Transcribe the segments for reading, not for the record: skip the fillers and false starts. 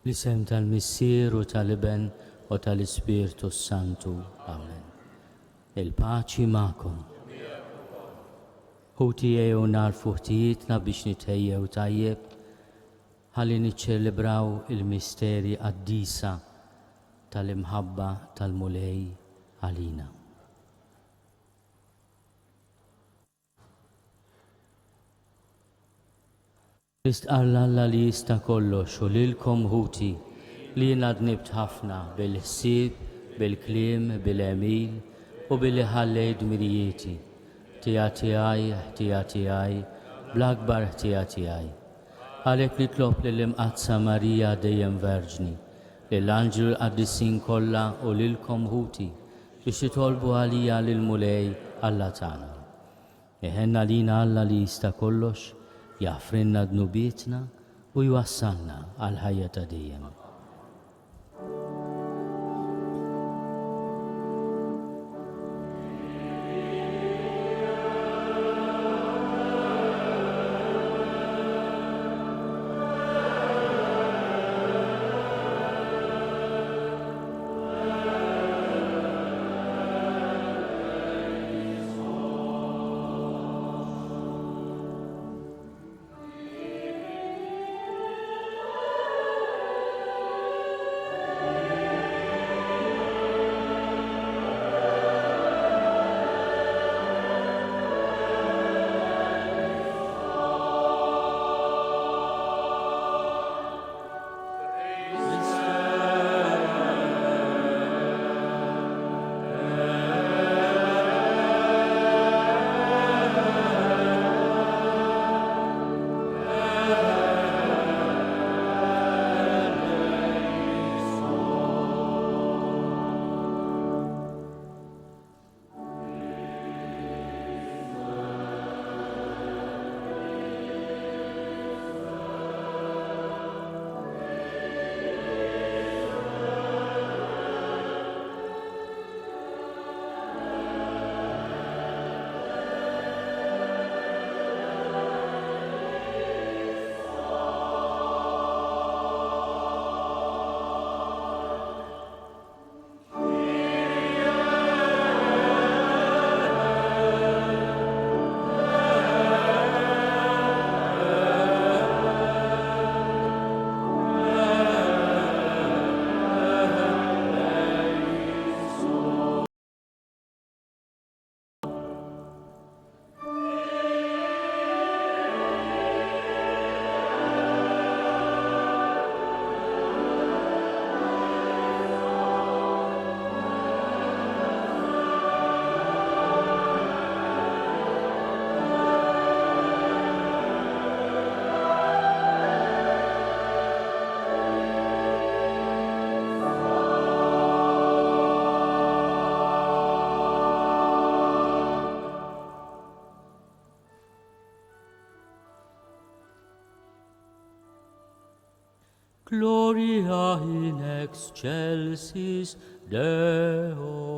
L-isem tal-Missier u tal-Iben u tal-Ispirtu Santu. Amen. Il-paċi ma'kom. Ħutijaj u narfu ħtijietna biex nitħejjew tajjeb ħalli niċċelebraw il-misteri qaddisa tal-imħabba tal-mulej għalina. Istqalla Alla li jista' kollox u lilkom ħuti li jiena dnibt ħafna bil-ħsieb, bil-kliem, bil-emil u billi ħallejt dmirijieti. Ħtija tiegħi, bl-akbar ħtija tiegħi. Għalhekk nitlob lill-imqazza Marija dejjem Verġni, lill-anġlu l-qaddissin kollha u lilkom ħuti biex titolbu għalija lill-mulej Alla tagħna. Iħenna lina Alla li jista' kollox jaffrinna dnubietna u jwassalna għal ħajja ta' dejjem. Gloria in excelsis Deo.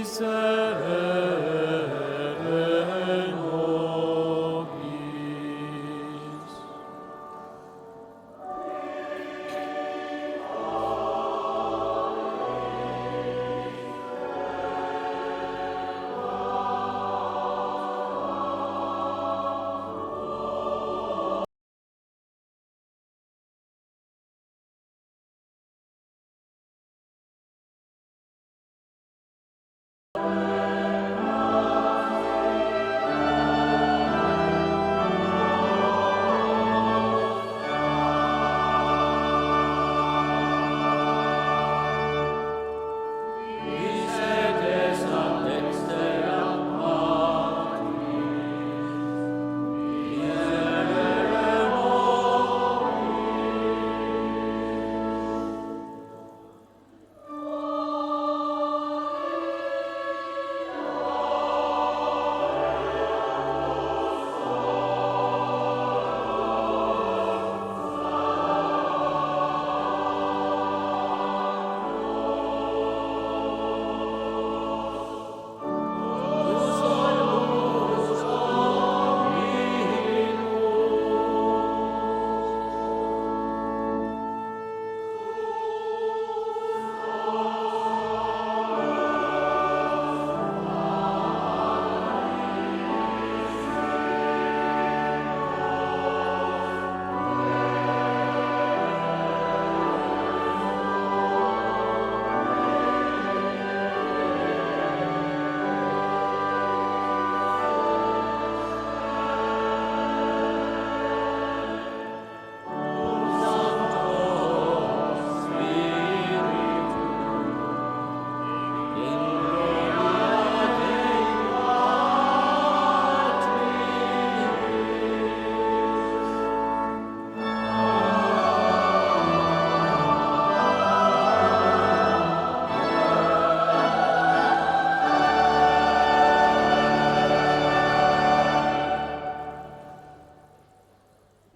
miserere nobis. Sedes ad dextera Patris, miserere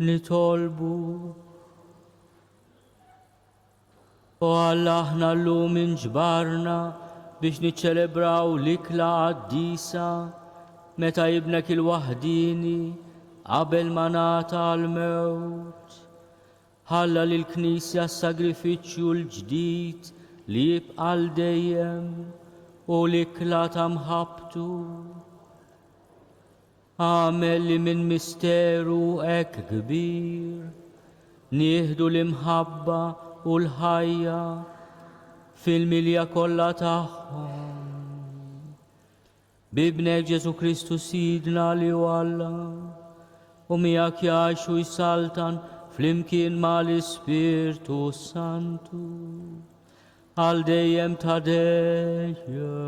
nitolbu. O Alla aħna llum inġbarna biex niċċelebraw l-ikla qaddisa meta jibnek il-waħdini qabel ma nata l-mewt. Ħalla lil knisja s-sagrifiċċju l-ġdid li jibqa' l dejjem u l-ikla ta' mħabbtu. Għamel li minn misteru hekk kbir nieħdu l-imħabba u l-ħajja fil-milja kollha tagħhom. Bibnek Ġesu Kristu Sidna li hu Alla u miegħek jgħixu jsaltan flimkien mal-Ispirtu Santu għal dejjem ta' dejjem.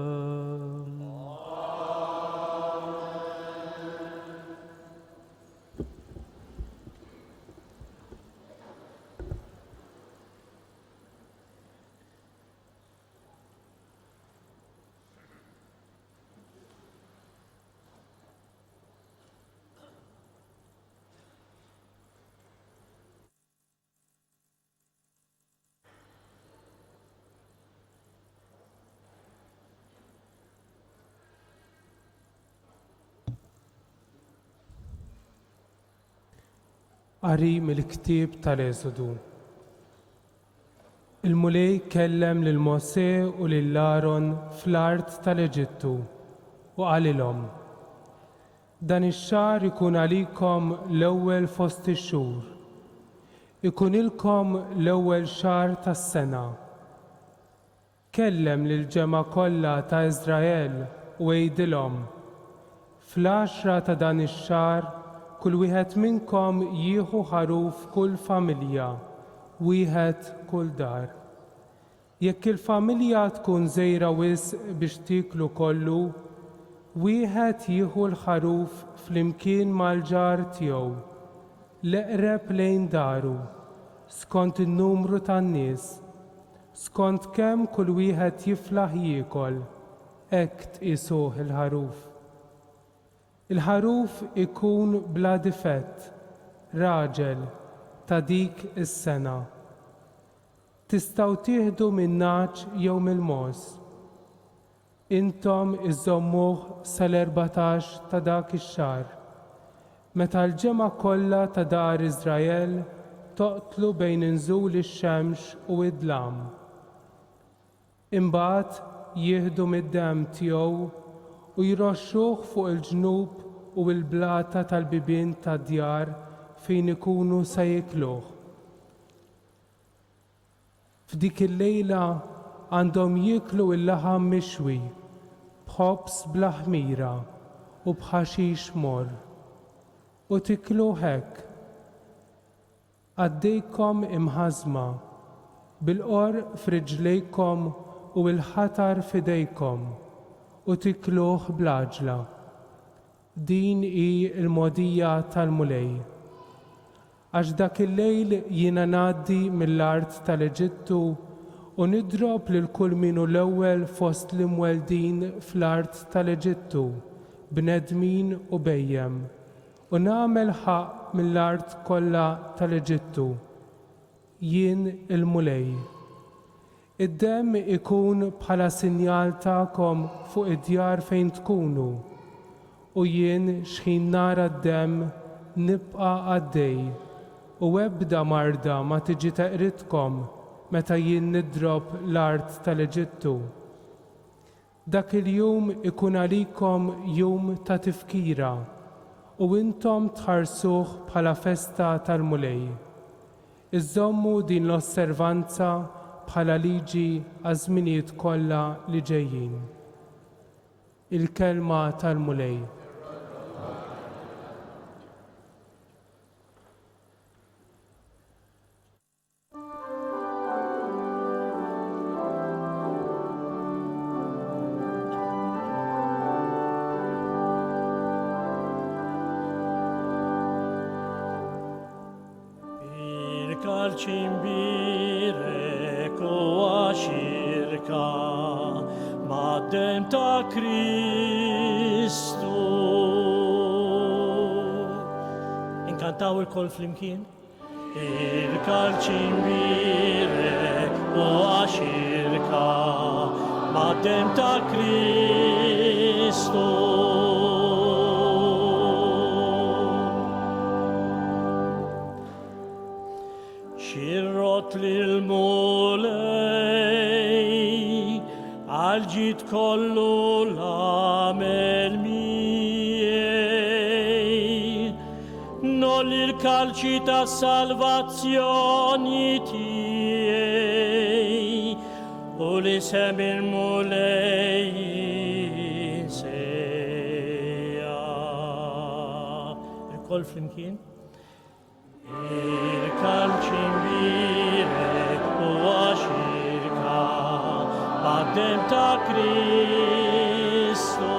Qari mill-ktieb tal-Eżodu. Il-mulej kellem lil Mosè u lil Aaron fl-art tal-Eġittu u qalilhom: Dan ix-xahar ikun għalikom l-ewwel fost ix-xhur. Ikun ilkom l-ewwel xahar tas-sena. Kellem lill-ġemgħa kollha ta' Iżrael u għidilhom: Fl-10 ta' dan ix-xahar kull wieħed minnkom jieħu ħaruf kull familja, wieħed kull dar. Jekk il-familja tkun żgħira wisq biex tiklu kollu, wieħed jieħu l-ħaruf flimkien mal-ġar tiegħu, l-eqreb lejn daru, skont in-numru tan-nies, skont kemm kull wieħed jiflaħ jiekol, hekk tqisuh il-ħaruf. Il-ħaruf ikun bla difett, raġel ta' dik is-sena. Tistgħu tieħdu min-naċ jew mill-mos. intom iżommuh sal-14 ta' dak ix-xahar. Meta l-ġimgħa kollha ta' dar Iżrael toqtlu bejn inżul ix-xemx u id-dlam. Imbagħad jieħdu mid-demm tiegħu u jroxxuh fuq il-ġnub u l-blata tal-bibien tad-djar fejn ikunu se jikluh. F'dik il-lejla għandhom jiklu l-laħam mixwi b'ħobs bla ħmira u b'ħaxix mor. U tiklu hekk. Għaddejkom imħażma bil-qor f'riġlejkom u l-ħatar f'idejkom u tikluh bl-għaġla. Din hi l-mogħdija tal-mulej. Għax dak il-lejl jiena ngħaddi mill-art tal-Eġittu u nidrob lil kull minnu l-ewwel fost l-imweldin fl-art tal-Eġittu, bnedmin u bejjem, u nagħmel ħaq mill-art kollha tal-Eġittu. Jien il-mulej. Id-demm ikun bħala sinjal tagħkom fuq id-djar fejn tkunu, u jien x'ħin nara d-demm nibqa' għaddej, u ebda marda ma tiġi teqritkom meta jien nidrob l-art tal-Eġittu. Dak il-jum ikun għalikom jum ta' tifkira u intom tħarsuh bħala festa tal-mulej. Iżommu din l-osservanza bħala liġi għaż-żminijiet kollha li ġejjin. Il-kelma tal-mulej. Cimbirek u għaxirka mad-dem ta' Kristu. Inkantaw il-kol flimkien. Irkal cimbirek u għaxirka mad-dem ta' Kristu. Xirrot lil-mulej għal-ġid kollu l-għamel miej, nolli l-kalċi ta' salvazzjoni tiegħi u li sem il-mulej jinsejja. Il-kol flimkien? Irkal cimbirek u għaxirka mad-dem ta' Kristu.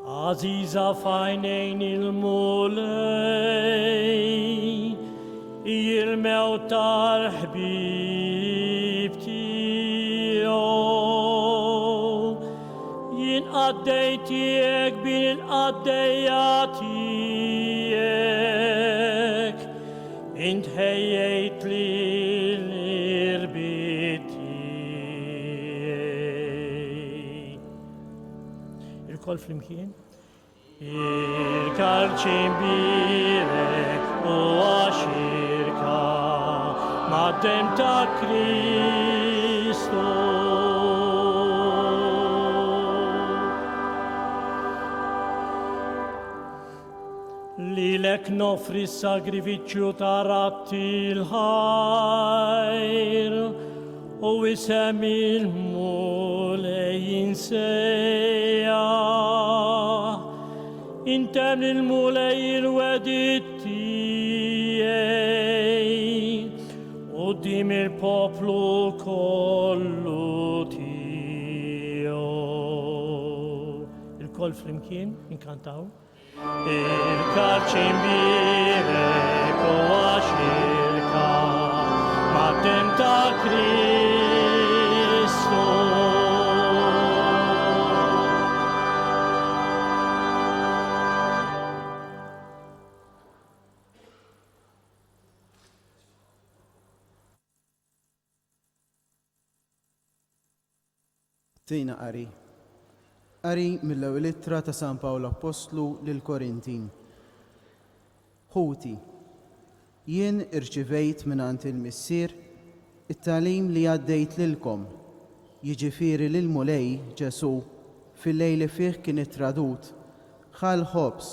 Aziza fajnejn il-mulej jilmew tal-ħbib tiegħu. Għaddejtijek bin il-għaddejjatijek, int ħejjejt li l-irbit tijek. Il-kol flimkien? Irkal cimbirek u għaxirka mad-dem ta' Kristu. Lilek nofri s-sagrifiċċju ta' ratti l-ħajr u isem il-mulej jinsejja. Intem il-mulej il-wedit tiegħi u dim il-poplu kollu tiegħu. Il-koll flimkien inkantaw. Irkal cimbirek u għaxirka mad-dem ta' Kristu. Tina qari. Qari mill-ewwel ittra ta' San Pawlu Apostlu lil Korintin. Ħuti, jien irċivejt mingħand il-missier it-tagħlim li għaddejt lilkom, jiġifieri lil mulej Ġesu fil-lejl li fih kien ittradut, ħal ħobs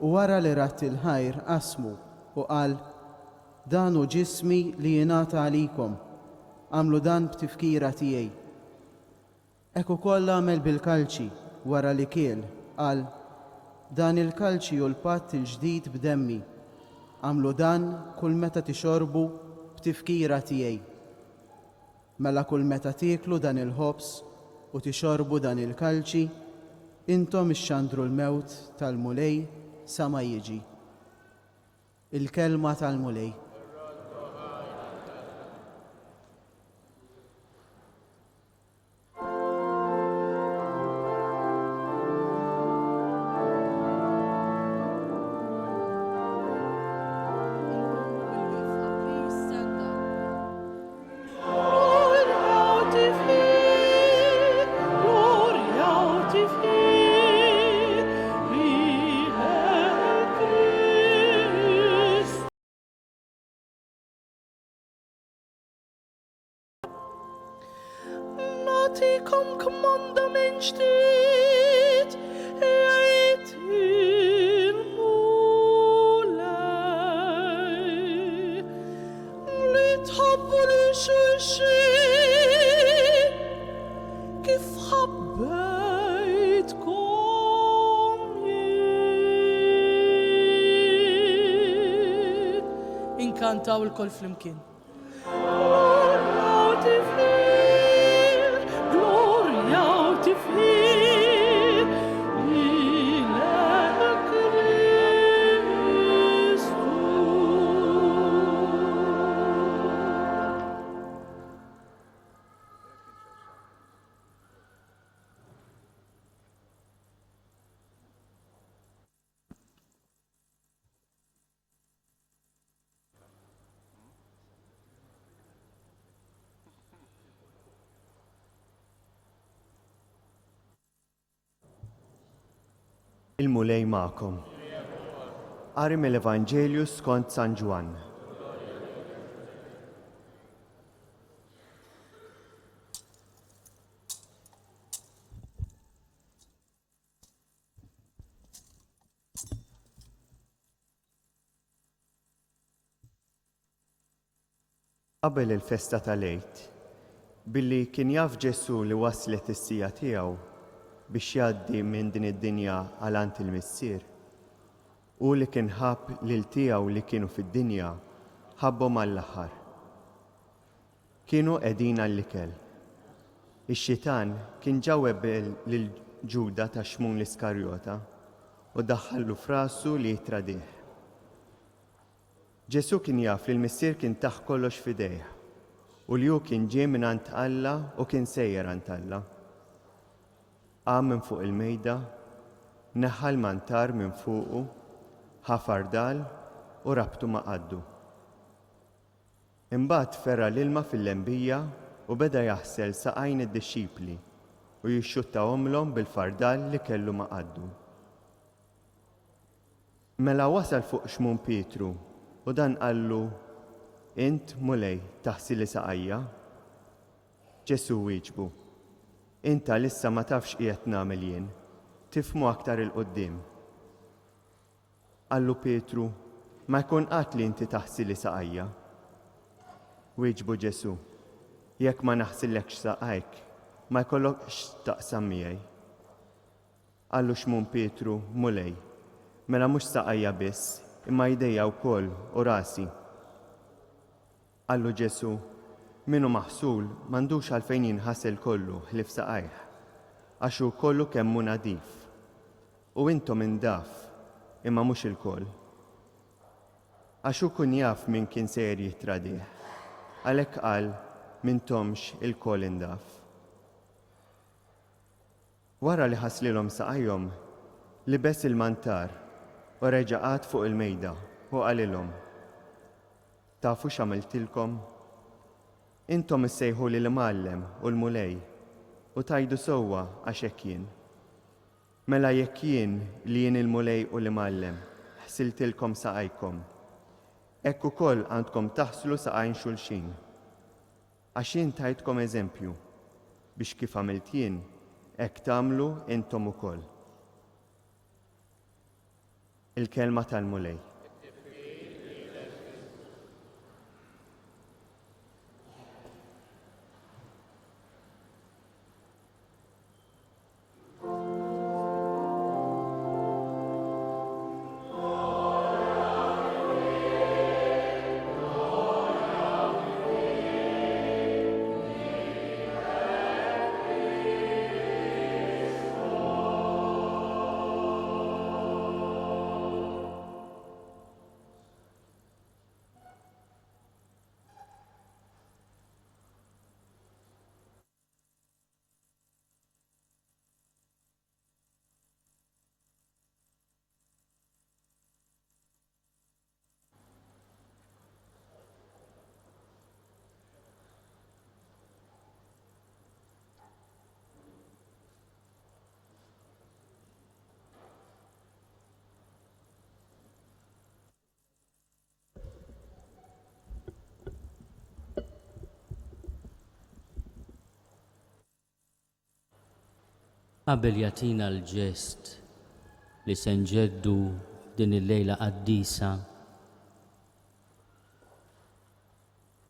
u wara li rat il-ħajr qasmu u qal: dan hu ġismi li jingħata għalikom, għamlu dan b'tifkira tiegħi. Hekk ukoll għamel bil-kalċi wara li kiel qal: dan il-kalċi u l-patt il-ġdid b'demmi, għamlu dan kull meta tixorbu b'tifkira tiegħi. Mela kull meta tieklu dan il-ħobs u tixorbu dan il-kalċi, intom ixxandru l-mewt tal-mulej sa ma jiġi. Il-kelma tal-mulej. Nagħtikom kommandament ġdid, jgħid il-mulej, li tħobbu lil xulxin kif ħabbejtkom jien. Inkantaw il-kol flimkien. Il-mulej ma'kom. Qari mill-Evanġelju skont San Ġwan. Qabel il-festa tal-Għid, billi kien jaf Ġesu li waslet is-sija tiegħu biex jgħaddi minn din id-dinja għalant il-missier, u li kien ħabb lil tiegħu li kienu fid-dinja ħabbhom għall-aħħar. Kienu qegħdin għall-ikel. Ix-xitan kien ġawweb lil Ġuda ta' Xmun l-Iskarjota u daħħallu f'rasu li jitradih. Ġesu kien jaf li l-missier kien taħ kollox f'idejh u li hu kien ġie mingħand Alla u kien sejjer għand Alla. Qam minn fuq il-mejda, neħħa l-mantar minn fuqu, ħafar dal u rabtu ma' qaddu. Imbagħad ferra l-ilma fil-lembija u beda jaħsel saqajn id-dixxipli u jixxuttahomlhom bil-fardal li kellu ma' qaddu. Mela wasal fuq Xmun Pietru u dan qallu: int mulej taħsili saqajja? Ġesu wieġbu: inta lissa ma tafx qiegħed nagħmel jien, tifhmu aktar il-qudiem. Qallu Pietru: ma jkun qatt li inti taħsili saqajja. Wieġbu Ġesu: jekk ma naħsillekx saqajk, ma jkollokx taqsam miegħi. Qallu Xmun Pietru: mulej, mela mhux saqajja biss, imma jdejja wkoll u rasi. Qallu Ġesu: minnu maħsul m'għandux għalfejn jinħasel kollu ħlief saqajh, għax hu kollu kemmu nadif. U intom indaf, imma mhux il-koll. Għax hu kun jaf min kien sejjer jitradih, għalhekk qal m'intomx il-koll indaf. Wara li ħaslilhom saqajhom, libes il-mantar u reġa' qgħad fuq il-mejda u qalilhom: tafu x'għamiltilkom? Intom issejħu li l-Muallem u l-Mulej, u tajdu sewwa għax hekk jien. Mela jekk jien li jien il-mulej u li mallem, ħsiltilkom saqajkom. Hekk ukoll għandkom taħslu saqajn xulxin. Għax jien tajtkom eżempju biex kif għamilt jien, hekk tagħmlu intom ukoll. Il-kelma tal-mulej. Qabel jatina l-ġest li se nġeddu din il-lejla qaddisa,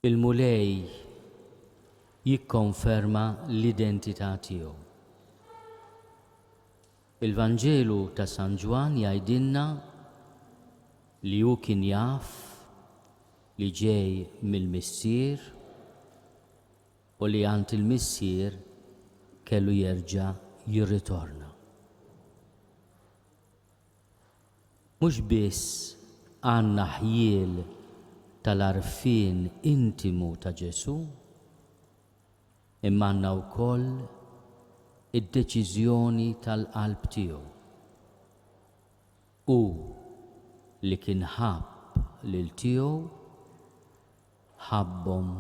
il-mulej jikkonferma l-identità tiegħu. Il-Vanġelu ta' San Ġwan jgħidilna li hu kien jaf li ġej mill-missier u li għand il-missier kellu jerġa' jirritorna. Mhux biss għandna ħjiel tal-arfien intimu ta' Ġesu, imma għandna wkoll id-deċiżjoni tal-qalb tiegħu. Hu li kien ħabb lil tiegħu ħabbhom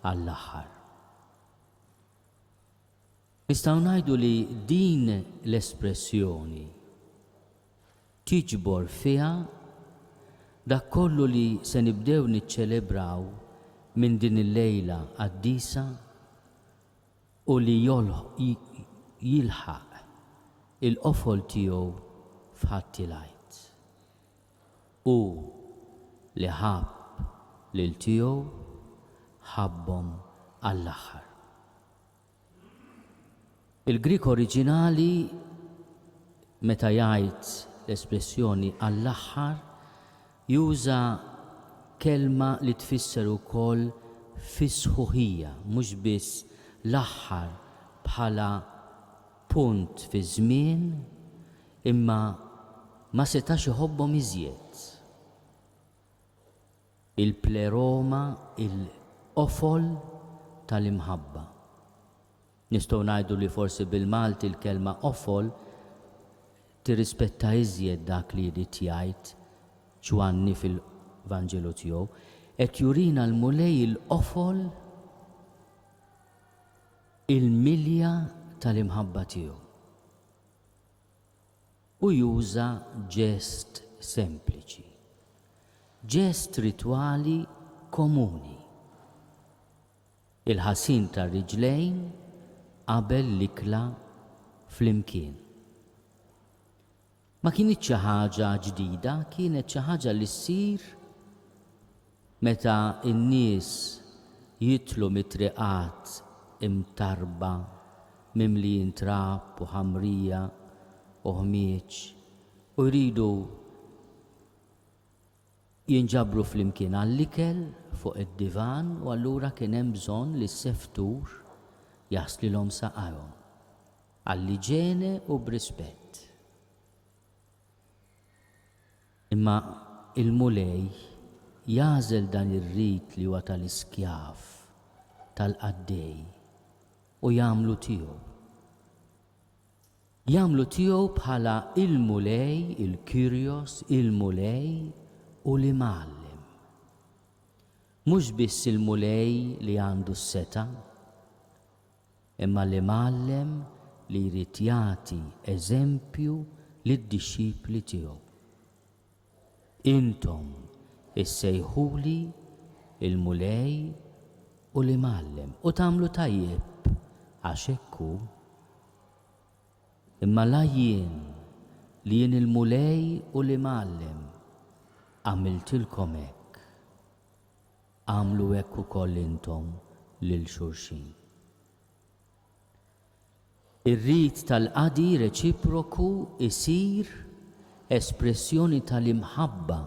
għall-aħħar. Nistgħu ngħidu li din l-espressjoni tiġbor fiha dak kollu li se nibdew niċċelebraw minn din il-lejla qaddisa u li jilħaq il-qofol tiegħu f'ħadd il-għajt. Hu li ħabb lil tiegħu ħabbhom għall-aħħar. Il-Grik oriġinali meta jgħid l-espressjoni għall-aħħar juża kelma li tfisser ukoll fis-sħuħija, mhux biss l-aħħar bħala punt fi żmien, imma ma setax iħobbhom iżjed. Il-pleroma, il-qofol tal-imħabba. Nistgħu ngħidu li forsi bil-Malti il-kelma qofol tirrispetta iżjed dak li jrid jgħid Ġwanni fil-Vanġelu tiegħu, qed jurina l-mulej il-qofol il-milja tal-imħabba tiegħu. U juża ġest sempliċi, ġest ritwali komuni. Il-ħasin tar-riġlejn qabel l-ikla flimkien. Ma kienitx xi ħaġa ġdida, kienet xi ħaġa li ssir meta n-nies jitlu mit-triqat imtarba mimlijin trab u ħamrija u ħmieġ u jridu jinġabru flimkien għall-ikel fuq id-divan u allura kien hemm bżonn li s-seftur jaħslilhom saqajhom għall-iġene u b'rispett. Imma il-mulej jażel dan ir-rit li huwa tal-iskjav, tal-qaddej u jagħmlu tiegħu. Jagħmlu tiegħu bħala il-mulej, il-Kyrios, il-mulej u l-imgħallem. Mhux biss il-mulej li għandu s-seta, imma li mallem li jrid jagħti eżempju lid-dixxipli tiegħu. Intom issejħuli il-mulej u li mallem u tagħmlu tajjeb għax hekk hu. Imma la jien li jien il-mulej u li mallem għamiltilkom hekk, għamlu hekk ukoll intom lil xulxin. Ir-rid tal-qadi reċiproku isir espressjoni tal-imħabba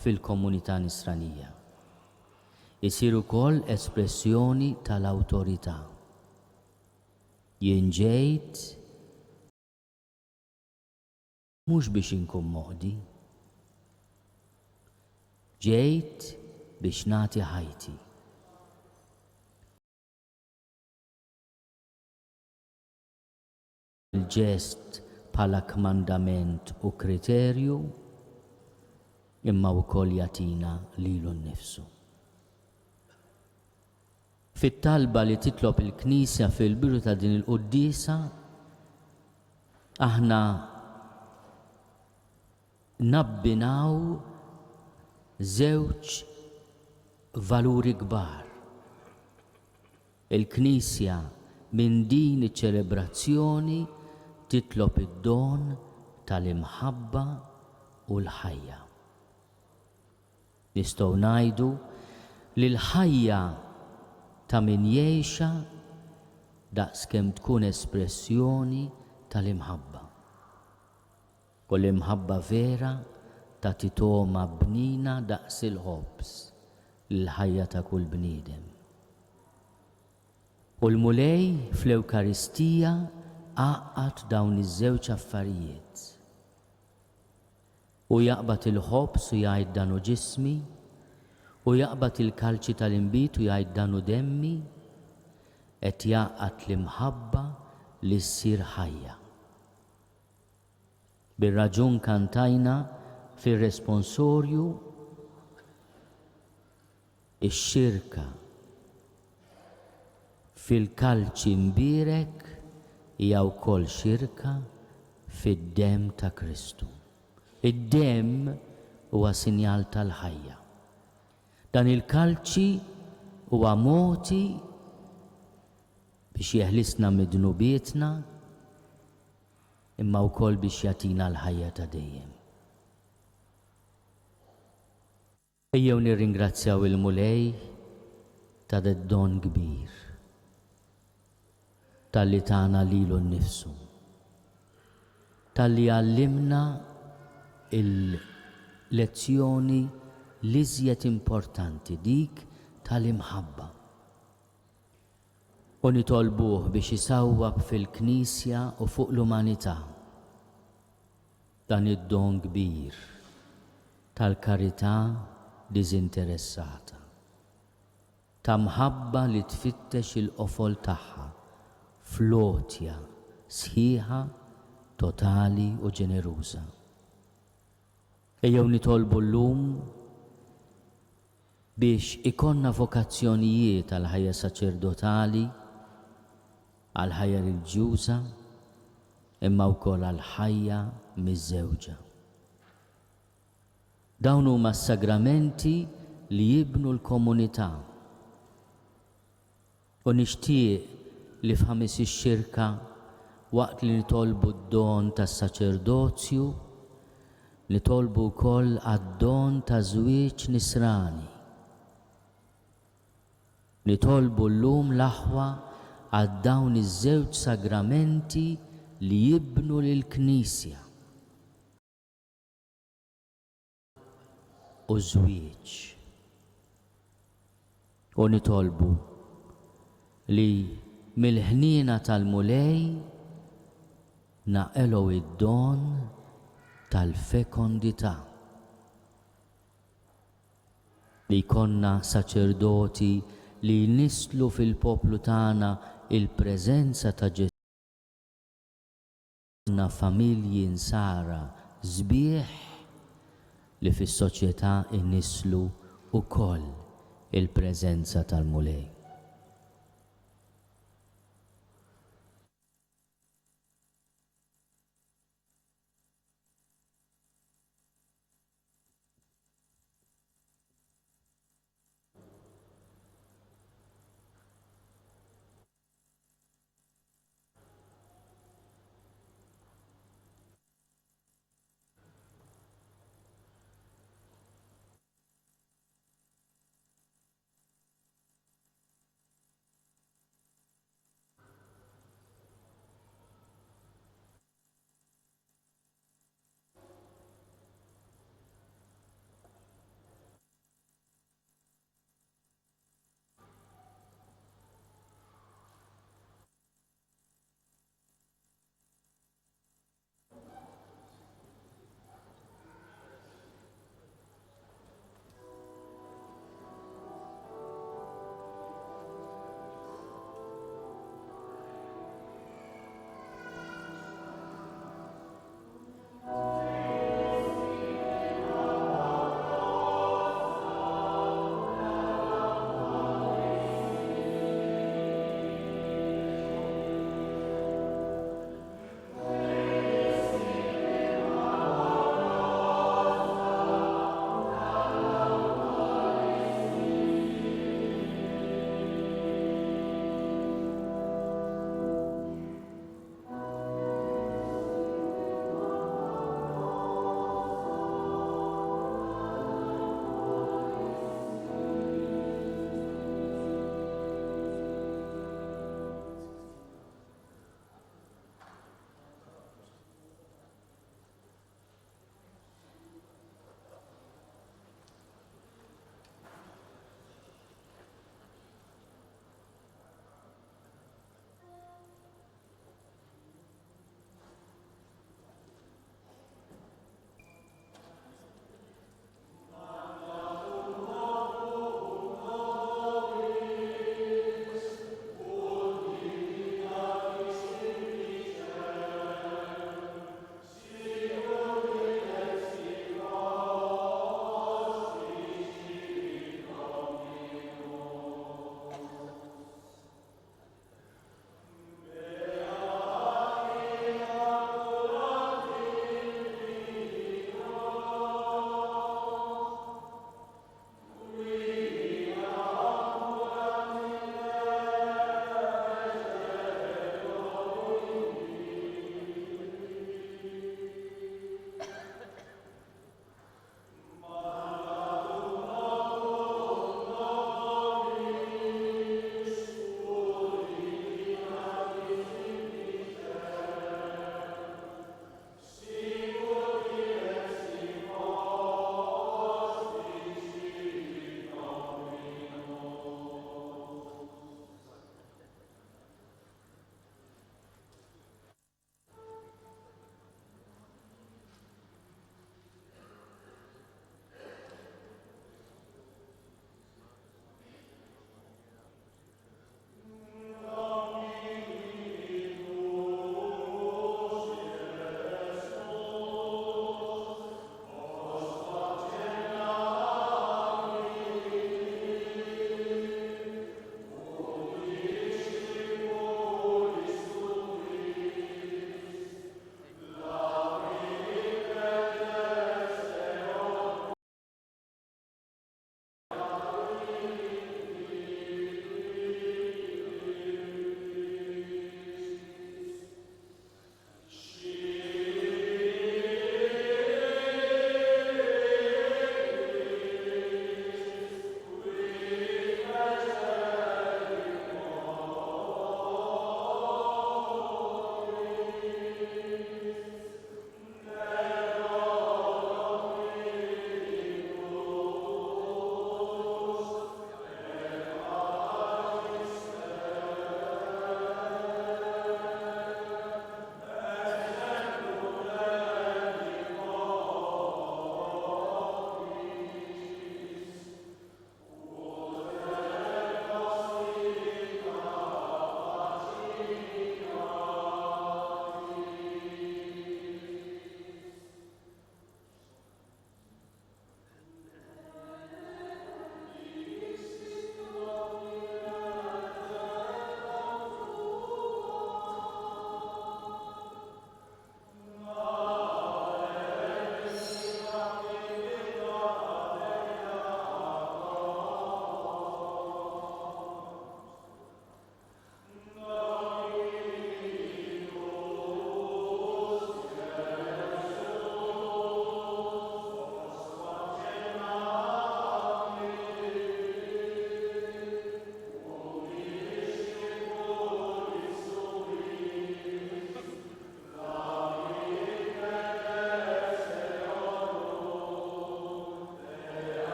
fil-komunità nisranija. Isir ukoll espressjoni tal-awtorità. Jien ġejt mhux biex inkun moqdi, ġejt biex nagħti ħajti. Il-ġest bħala kmandament u kriterju imma wkoll jagħtina lilu nnifsu. Fit-talba li titlob il-Knisja fil-bidu ta' din il-qudiesa aħna nabbinaw żewġ valuri kbar. Il-Knisja minn din iċ-ċelebrazzjoni titlob id-don tal-imħabba u l-ħajja. Nistgħu ngħidu li l-ħajja ta' min jgħixha daqskemm tkun espressjoni tal-imħabba. U l-imħabba vera ta' titoma bnina daqs il-ħobs l-ħajja ta' kull bniedem. U l-mulej fl-Ewkaristija għaqqat dawn iż-żewġ affarijiet. U jaqbad il-ħobs u jgħid danu ġismi, u jaqbad il-kalċi tal-inbit u jgħid danu demmi, qed jaqqat l-imħabba li ssir ħajja. Bir-raġun kantajna fir-responsorju ix-xirka fil-kalċi mbierek hija wkoll xirka fid-demm ta' Kristu. Id-demm huwa sinjal tal-ħajja. Dan il-kalċi huwa moti biex jeħlisna mid-dnubietna imma wkoll biex jagħtina l-ħajja ta' dejjem. Ejjew nirringrazzjaw il-mulej ta' d-don kbir tal-li tagħna lilu nnifsu, tal-li għallimna il-lezzjoni l-iżjed importanti dik tal-imħabba. U nitolbuh biex isawwab fil-Knisja u fuq l-umanità dan id-don kbir tal-karità diżinteressata, ta' mħabba li tfittex il-qofol tagħha flotja sħiħa, totali u ġeneruża. Ejjew nitolbu llum biex ikonna vokazzjonijiet għal ħajja saċerdotali, għal ħajja reliġjuża, imma wkoll għal ħajja miż-żewġa. Dawn huma s-sagramenti li jibnu l-komunità. U nixtieq li f'ħamis ix-xirka waqt li nitolbu d-don tas-saċerdozju, nitolbu wkoll għad-don ta' żwieġ nisrani. Nitolbu llum l-aħwa għal dawn iż-żewġ sagramenti li jibnu lill-Knisja. U żwieġ. U nitolbu li mill-ħniena tal-mulej naqelgħu id-don tal-fekondità. Li jkollna saċerdoti li jnisslu fil-poplu tagħna il-preżenza ta' Ġesu. Familji nsara sbieħ li fis-soċjetà jnisslu wkoll il-preżenza tal-mulej.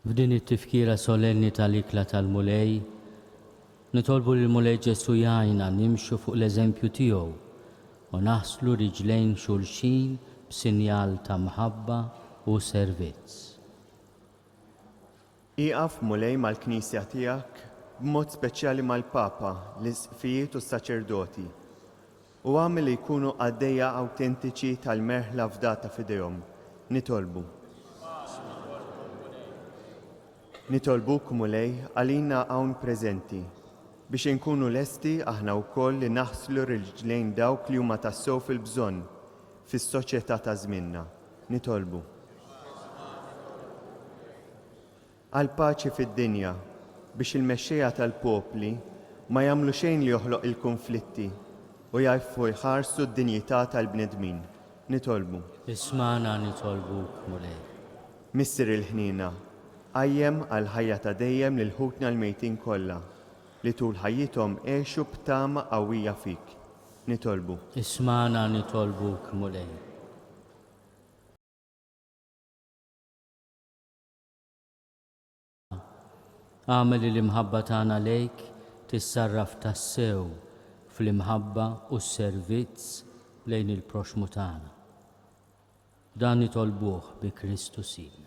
F'din it-tifkira solenni tal-ikla tal-mulej, nitolbu li l-mulej Ġesu jgħinna nimxu fuq l-eżempju tiegħu u naħslu riġlejn xulxin b'sinjal ta' mħabba u servizz. Iqaf mulej mal-Knisja tiegħek b'mod speċjali mal-Papa, l-isqfijiet u s-saċerdoti u għamil li jkunu għaddejja awtentiċi tal-merħla f'data f'idejhom. Nitolbuk mulej għalina hawn preżenti biex inkunu lesti aħna wkoll li naħslu riġlejn dawk li huma tassew fil-bżonn fis-soċjetà ta' żmienna. Nitolbu. Għal paċi fid-dinja biex il-mexxejja tal-popli ma jagħmlu xejn li joħloq il-konflitti u jgħifu jħarsu d-dinjità tal-bnedmin. Nitolbu. Ismana nitolbuk mulej. Missier il-ħnina, għajjem għal ħajja ta' dejjem lil ħutna l-mejtin kollha li tul ħajjithom għexu b'tama qawwija fik. Nitolbu. Ismana nitolbuk mulej. Għamel li l-imħabba tagħna lejk tissarraf tassew fl-imħabba u s-servizz lejn il-proxmu tagħna. Dan nitolbuh bi Kristu Sidna.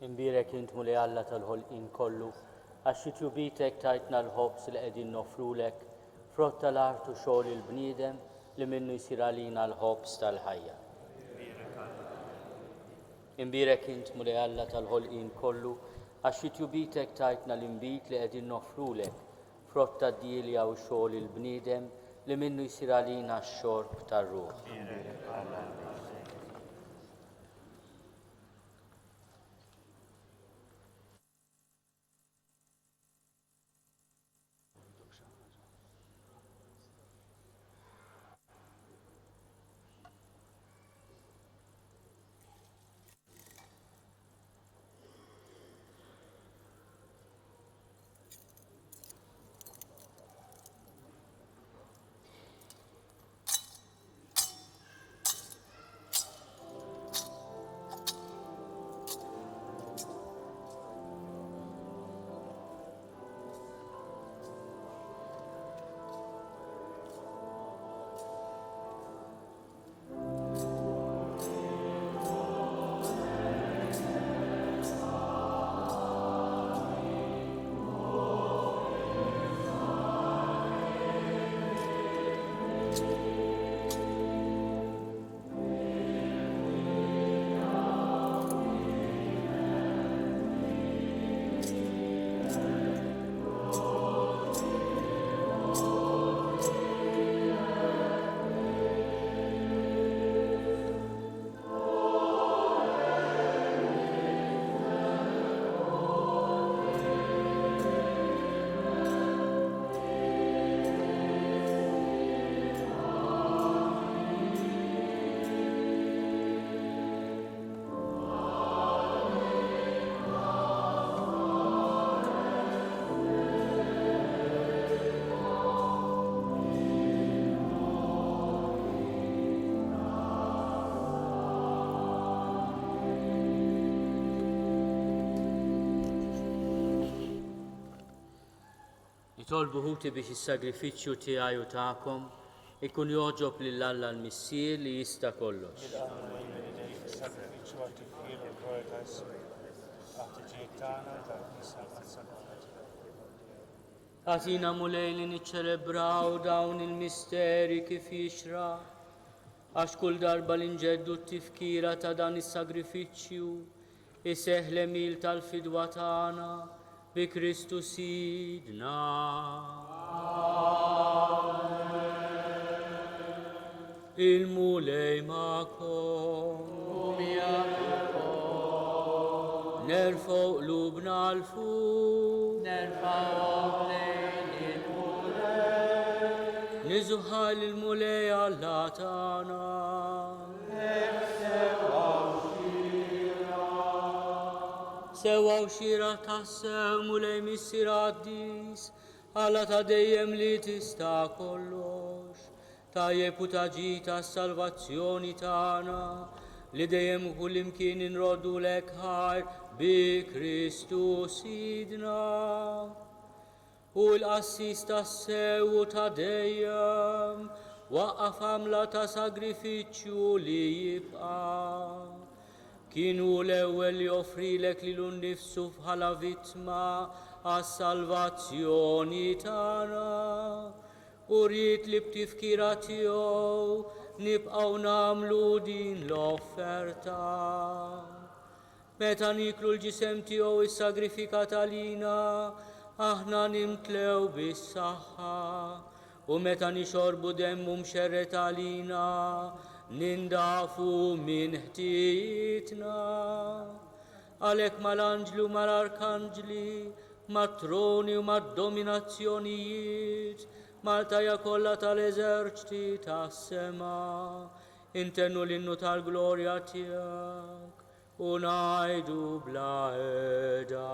Imbirek intmu li Alla tal-ħolqin kollu, għax tjubitek tajtna l-ħobs li qegħdin nofrulek, frott tal-artu xogħol il-bniedem li minnu jsir għalina l-ħobs tal-ħajja. Imbirek intmu li Alla tal-ħolqin kollu, għax tjubitek tajtna l-imbit li qegħdin nofrulek, frott tad-dielja u xogħol il-bniedem li minnu jsir għalina x-xorb tar-ruħ. Nitolbu ħuti biex is-sagrifiċċju tiegħi u tagħkom ikun joġob lil Alla l-Missier li jista' kollox. Għatina mulej li niċċelebraw dawn il-misteri kif jixra, għax kull darba li nġeddu t-tifkira ta' dan is-sagrifiċċju, iseħħ l-emil tal-fidwa tagħna bi Kristu Sidna. Il-mulej ma'kom. Nerfgħu qlubna l-fuq. Niżuħal il-mulej Alla tagħna. Sewa u xira tassew mulej missir għaddis, Alla ta' dejjem li tista' kollox, tajjeb u taġi ta' salvazzjoni tagħna, li dejjem kull imkien inroddu lek ħajr bi Kristu Sidna. U l-qassis tassew u ta' dejjem waqqaf għamla ta' sagrifiċċju li jibqa'. Kienu l-ewwel li offrilek li l-nifsu bħala vittma għas-salvazzjoni tagħna. U rrid li b'tifkira tiegħu nibqgħu nagħmlu din l-offerta. Meta niklu l-ġisem tiegħu is-sagrifikat għalina, aħna nimtlew bis-saħħa. U meta nixorbu demmu mxerret għalina, nindafu minn ħtijitna. Għalek mal-anġlu mal-arkanġli, mat-troni u mad-dominazzjonijiet, mal-tajja kollha tal-eżerċti tas-sema, intennu l-innu tal-glorja tiegħek u ngħidu bla eda.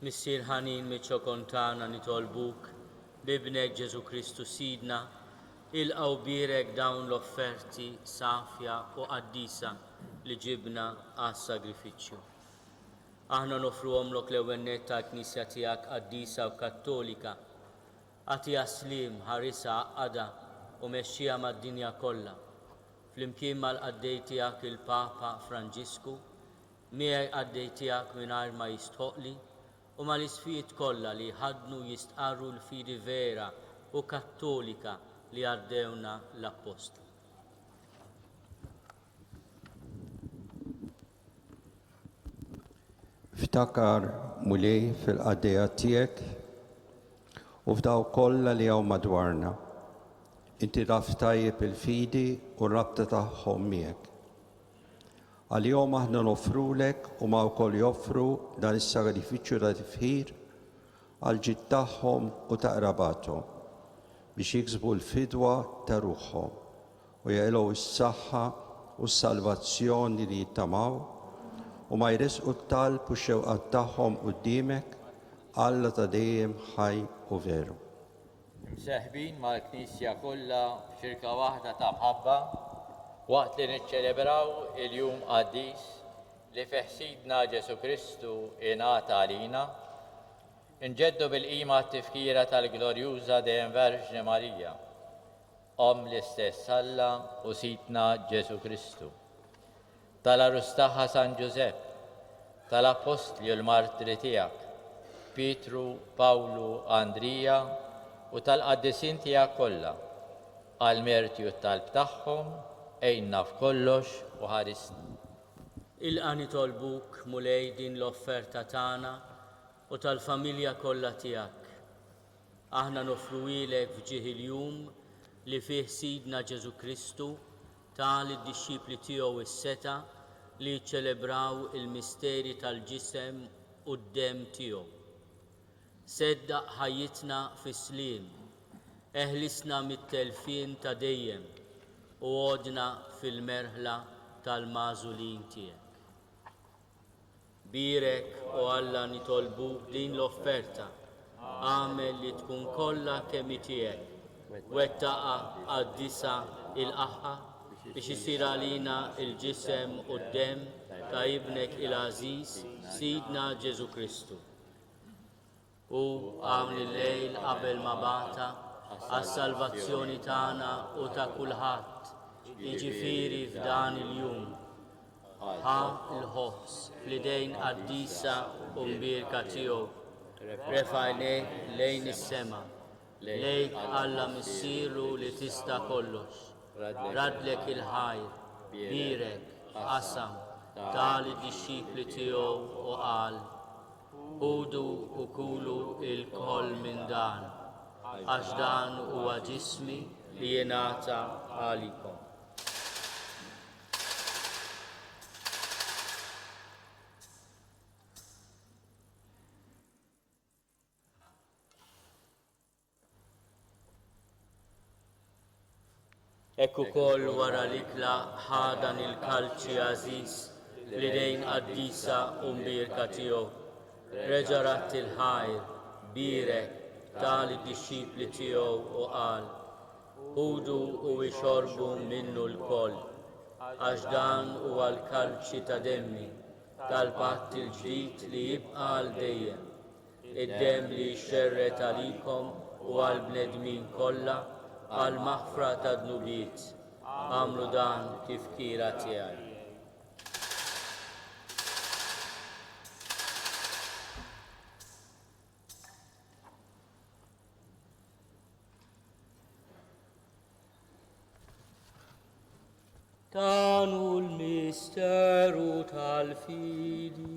Missier ħanin miċ-ċokontana nitolbuk, bibnek Ġesu Kristu Sidna, ilqaw birek dawn l-offerti safja u qaddisa li ġibna għas-sagrifiċċju. Aħna nofruhomlok l-ewwel nett tal-Knisja tiegħek qaddisa u kattolika, għatija slim ħarisa għaqada u mexxija mad-dinja kollha flimkien mal-qaddej tiegħek il-Papa Franġisku, miegħi qaddej tiegħek mingħajr ma jistħoqli u mal-isfijiet kollha li ħadnu jistqarru l-fidi vera u kattolika li għaddewna l-Apostli. Ftakar mulej fil-qaddeja tiegħek u f'daw kollha li hawn madwarna. Inti taf tajjeb il-fidi u r-rabta tagħhom miegħek. Għal-jom aħna nofrulek u ma wkoll joffru dan is-sagrifiċċju ta' tifħir għal-ġid tagħhom u ta' qrabathom biex jiksbu l-fidwa ta' ruħhom u jgħilgħu s-saħħa u s-salvazzjoni li jittamaw u ma jresqu t-talb u x-xewqat tagħhom quddiemek Alla ta' dejjem ħaj u veru. Mseħbin mal-Knisja kollha f'xirka waħda ta' mħabba waqt li niċċelebraw il-jum qaddis li fih Sidna Ġesu Kristu ingħata għalina, inġeddu bil-qima t-tifkira tal-glorjuża Dejjem Verġni Marija, Om l-istess Alla u Sidna Ġesu Kristu, tal-arus tagħha San Ġusepp, tal-Apostli u l-Martri tiegħek, Pietru, Pawlu, Andrija u tal-qaddisin tiegħek kollha, għal-merti u t-talb tagħhom, ejna f'kollox u ħarisna. Ilqa' nitolbuk mulej din l-offerta tagħna u tal-familja kollha tiegħek. Aħna nofru ilek f'ġieħ il-jum li fih Sidna Ġesu Kristu tal id-dixxipli tiegħu is-seta li jċċelebraw il-misteri tal-ġisem u d-demm tiegħu. Seddaq ħajjitna fis-sliem, eħlisna mit-telfien ta' dejjem u għodna fil-merħla tal-mażulin tiegħek. Birek u Alla nitolbuk din l-offerta, għamel li tkun kollha kemm tiegħek, wettaqa qaddisa il-qaħħa biex isir għalina il-ġisem u d-demm ta' ibnek il-Aziz Sidna Ġesu Kristu. U għamli l-lejl qabel ma bata għas-salvazzjoni tagħna u ta' kulħadd, jiġifieri f'dan il-jum. Ħa l-ħoss fl-idejn qaddisa u mbierka tiegħu, refa' għajnejk lejn is-sema, lejk Alla missieru li tista' kollox, radlek il-ħajr, birek, qasam, tal-id-dixxipli tiegħu u qal: Ħudu u kulu il-koll minn dan, għax dan huwa ġismi li jingħata għalikom. Ekk ukoll wara l-ikla ħadan il-kalċi Aziz li dejn qaddisa u mbierka tiegħu. Reġa' rat il-ħajr, birek, tal-id-dixxipli tiegħu u qal: Ħudu u ixorbu minnu l-koll, għax dan huwa l-kalċi ta' demmi, tal-patt il-ġdid li jibqa' għal dejjem, id-demm li jxerret għalikom u għall-bnedmin kollha għal maħfra ta' dnubiet. Għamlu dan tifkira tiegħi. Tanu l-misteru tal-fidi.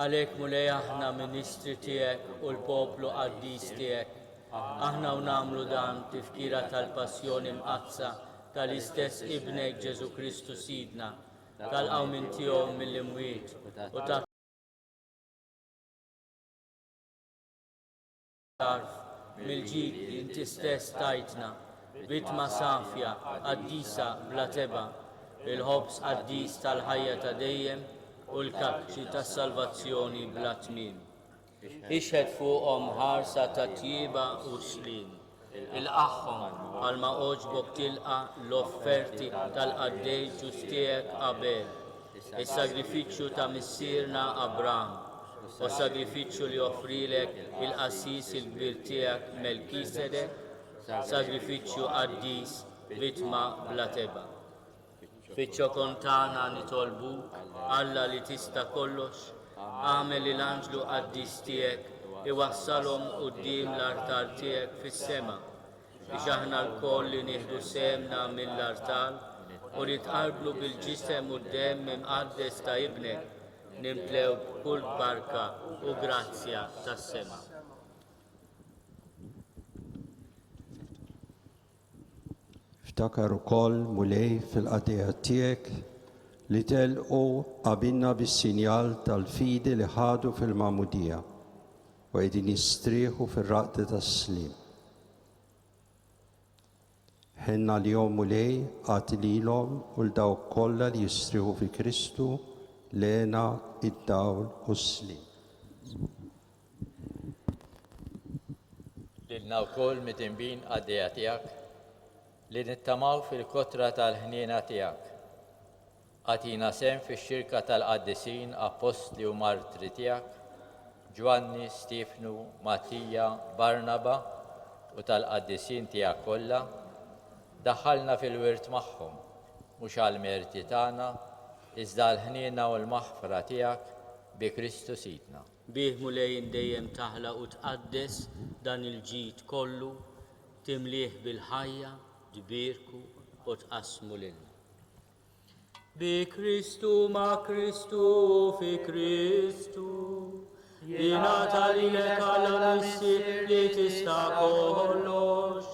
Għalhekk mulej aħna ministri tiegħek u l-poplu qaddis tiegħek, aħna u nagħmlu dan tifkira tal-passjoni mqazza tal-istess ibnek Ġesu Kristu Sidna, tal-qawmin tiegħu mill-imwiet u ta' tarf mill-ġid li inti stess tajtna, vittma safja, qaddisa bla teba, il-ħobs qaddis tal-ħajja ta' dejjem u l-kakċi tas-salvazzjoni bla tmiem. Ixħed fuqhom ħarsa ta' tjieba u xliem. Il-qaħħom għalma oġbok tilqa l-offerti tal-qaddej ġustijek Abel, il-sagrifiċċju ta' missierna Abraham, u sagrifiċċju li offrilek il-qassis il-kbir tiegħek Melkisedek, sagrifiċċju qaddis vittma bla teba. Fiċċo kontana nitolbuk, Alla li tista' kollox, għamel l-anġlu qaddis tiegħek iwassalhom quddiem l-artar tiegħek fis-sema biex aħna lkoll li nieħdu semna mill-artar u nitqarblu bil-ġisem u d-demm imqaddes ta' ibnek nimplew b'kull barka u grazzja tas-sema. Ftakar ukoll mulej fil-qadija tiegħek li telqu qabilna bis-sinjal tal-fidi li ħadu fil-Magħmudija u qegħdin jistrieħu fir-raqda tas-slim. Ħenna l-jom mulej għati lilhom u l-dawk kollha li jistrieħu fi Kristu lena id-dawl u s-slim. Lilna wkoll mitinbin għaddejja tiegħek li nittamaw fil-kotra tal-ħniena tiegħek. Għatina sem fix-xirka tal-qaddisin apostli u martri tiegħek, Ġwanni, Stifnu, Mattija, Barnaba u tal-qaddisin tiegħek kollha, daħħalna fil-wirt magħhom, mhux għall-merti tagħna, iżda l-ħniena u l-maħfra tiegħek bi Kristu Sidna. Bih mulej dejjem taħla u tqaddes dan il-ġid kollu, timlih bil-ħajja, ġbierku u tqasmu lilna. Bi Kristu ma' Kristu u fi Kristu, jingħata lilek Alla missier li tista' kollox,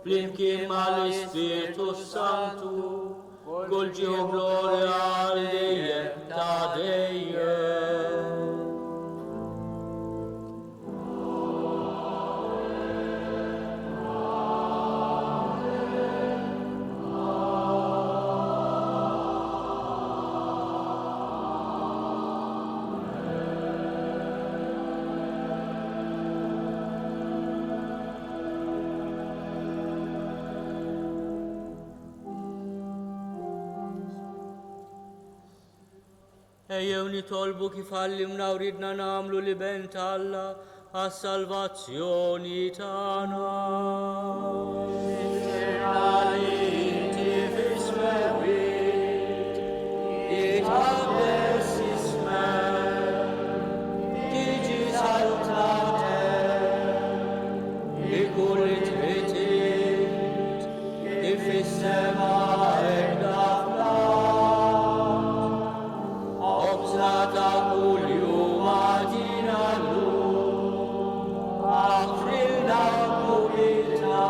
flimkien mal-Ispirtu Santu, kull ġieħu glorja għal dejjem ta' dejjem. Ejjew nitolbu kif għallimna u ridna nagħmlu li bent Alla għas-salvazzjoni tagħna. Inti fis-sewwit, jitħabbes ismek, tiġi saltatek, ikun li tbitit, kif is-sema hekk ta' kull jum għadina l-lum, għafrilna kubilta,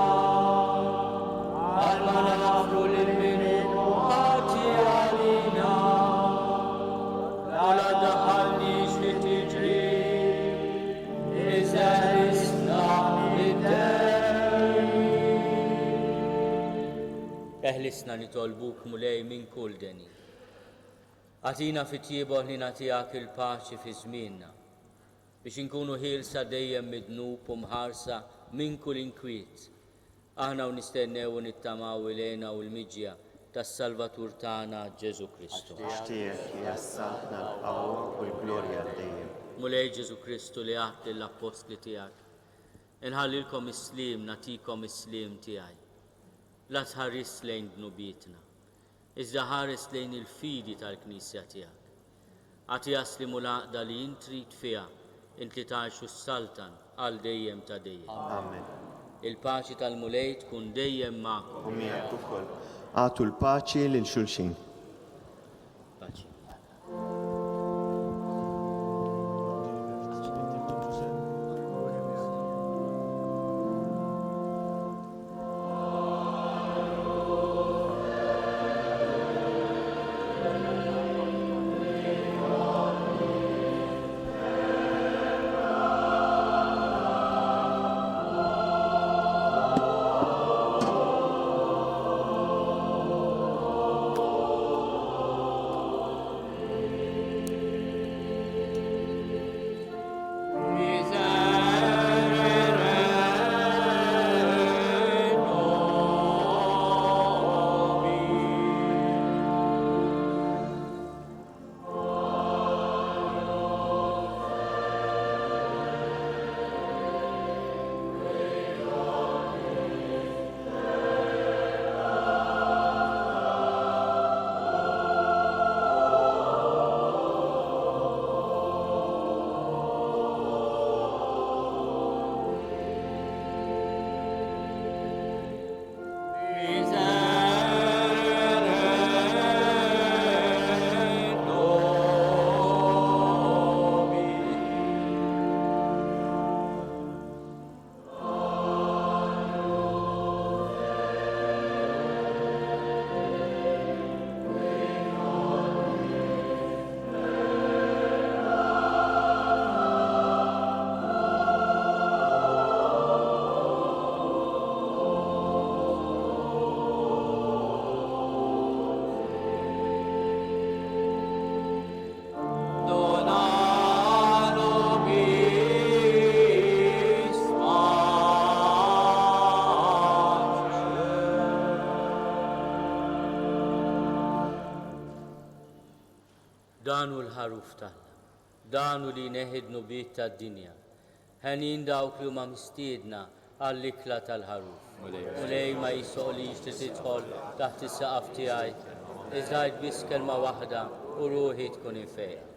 għalma nafru l-minu għati għalina, għala daħalnix li tiġri, iżarisna id-dej. Eħlisna nitolbuk mulej minn kull deni. Għatina fit-tjieba li nagħtihak il-paċi fi żmienna biex inkunu ħielsa dejjem midnub u mħarsa minn kull inkwiet. Aħna u nistennew u nittamaw ilejna u l-miġja tas-Salvatur tagħna Ġesu Kristu. Xtiegħek jassalna l-qawwa u l-glorja dejjem. Mulej Ġesu Kristu li għadt lill-apostli tiegħek, inħallilkom is-slim nagħtikom is-slim tiegħi. La tħares lejn dnubietna, iżda ħares lejn il-fidi tal-Knisja tiegħek. Għati jaslimu l-għaqda li intrid fiha, inti tgħixu s-saltan għal dejjem ta' dejjem. Amen. Il-paċi tal-mulej tkun dejjem magħkom. U miegħek ukoll. Għatu l-paċi lil xulxin. Paċi. danu l-ħaruf tagħna, danu li neħidnu bit tad-dinja. Ħanin dawk li huma mistiedna għall-ikla tal-ħaruf. U lej ma jisoqlix li tidħol taħt is-saqaf tiegħi, iżgħid biss kelma waħda u ruħi tkun infejn.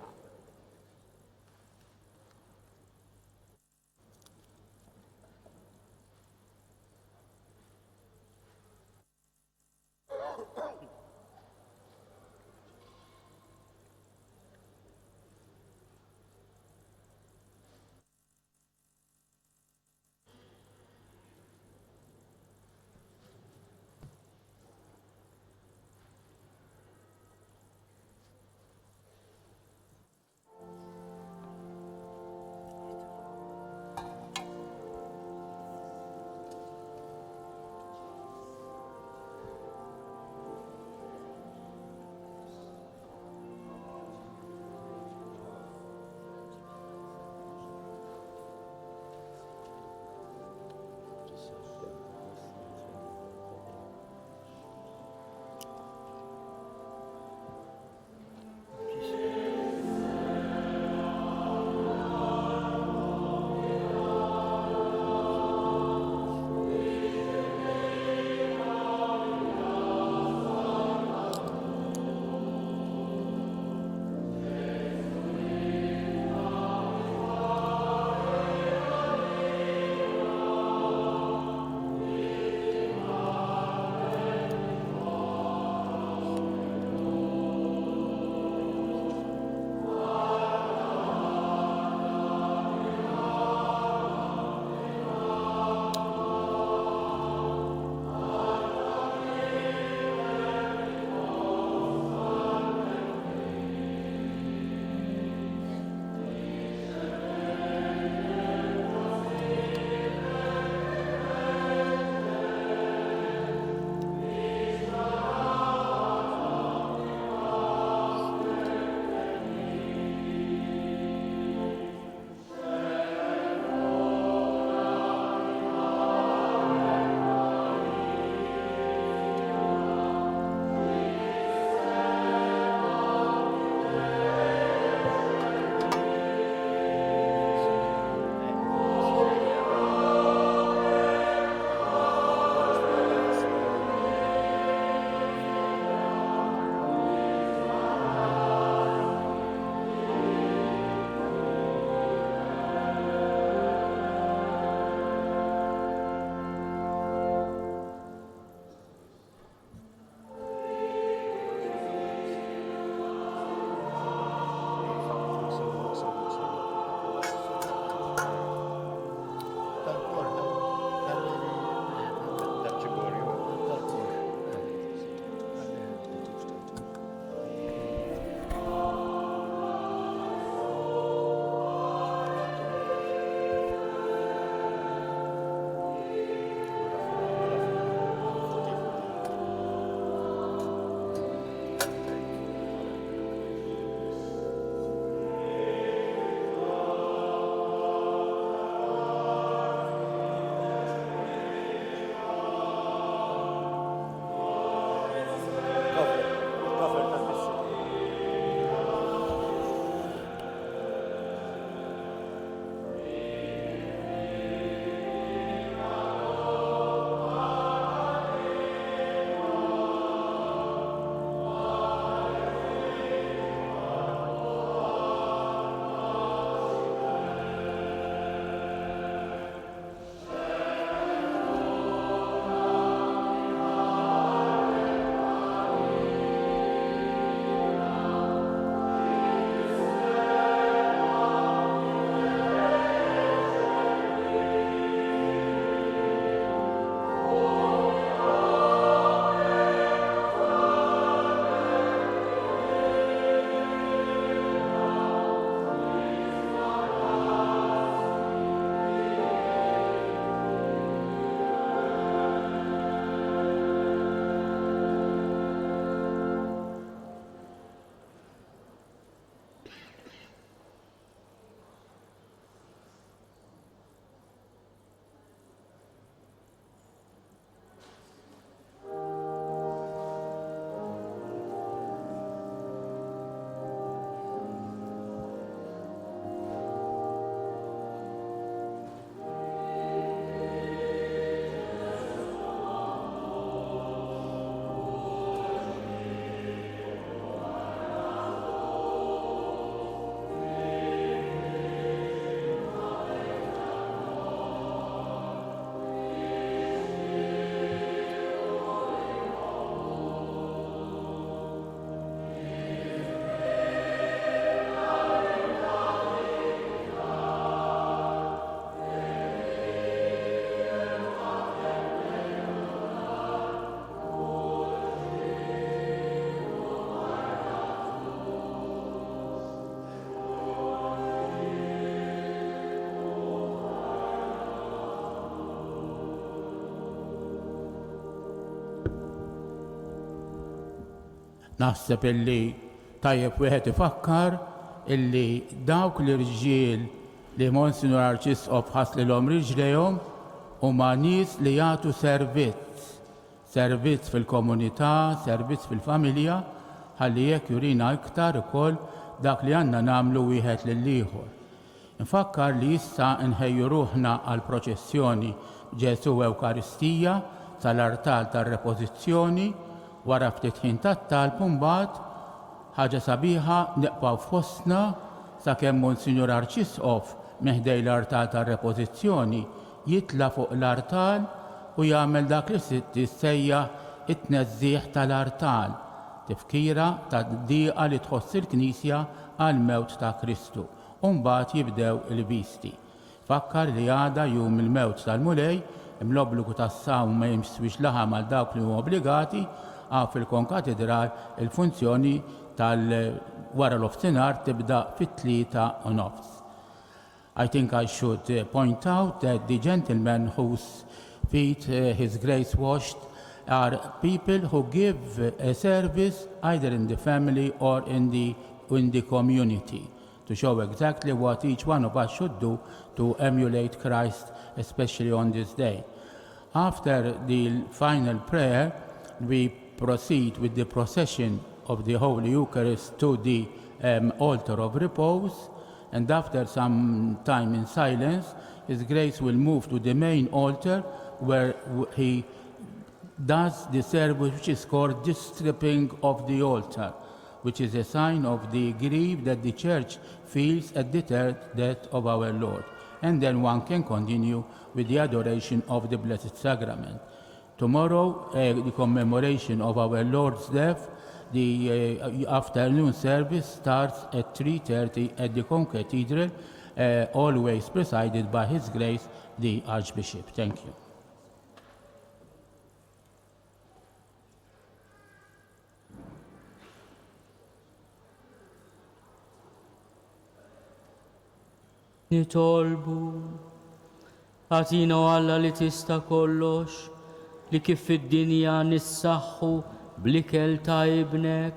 Naħseb illi tajjeb wieħed ifakkar illi dawk l-irġiel li Monsignor Arċisqof ħaslilhom riġlejhom huma nies li jagħtu servizz fil-komunità, servizz fil-familja, ħalli jekk jurina iktar ukoll dak li għandna nagħmlu wieħed lill-ieħor. Infakkar li issa nħejju ruħna għal proċessjoni Ġesu Ewkaristija tal-artal tar-repożizzjoni wara ftit ħin tat-talb mbagħad ħaġa sabiħa neqgħu f'ħossna sakemm Monsignor Arċisqof meħdej l-artal tar-repożizzjoni jitla fuq l-artal u jagħmel dak li tissejjaħ it-tneżżieħ tal-artal, tifkira tad-dieqa li tħoss il-Knisja għall-mewt ta' Kristu. U mbagħad jibdew il-visti. Fakkar li għada jum il-mewt tal-mulej, l-obbligu tas-sawm ma jimswix laħam għal dawk li huma obbligati, għaf fil-konkatedral il-funzjoni tal-wara l-ofsinar tibda fit-3:30. I think I should point out that the gentlemen whose feet His Grace washed are people who give a service either in the family or in the community to show exactly what each one of us should do to emulate Christ, especially on this day. After the final prayer, we proceed with the procession of the Holy Eucharist to the altar of repose, and after some time in silence, His Grace will move to the main altar where he does the service which is called the stripping of the altar, which is a sign of the grief that the Church feels at the death of our Lord. And then one can continue with the adoration of the Blessed Sacrament. Tomorrow, the commemoration of our Lord's death, the afternoon service starts at 3:30 at the Concathedral, always presided by His Grace, the Archbishop. Thank you. Nitolbu, għatina Alla li tista' kollox, li kif fid-dinja nissaħħu bl-ikel ta' ibnek.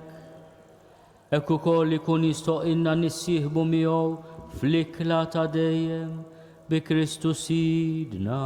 Hekk ukoll ikun jistoqilna nissieħbu miegħu fl-ikla ta' dejjem bi Kristu Sidna.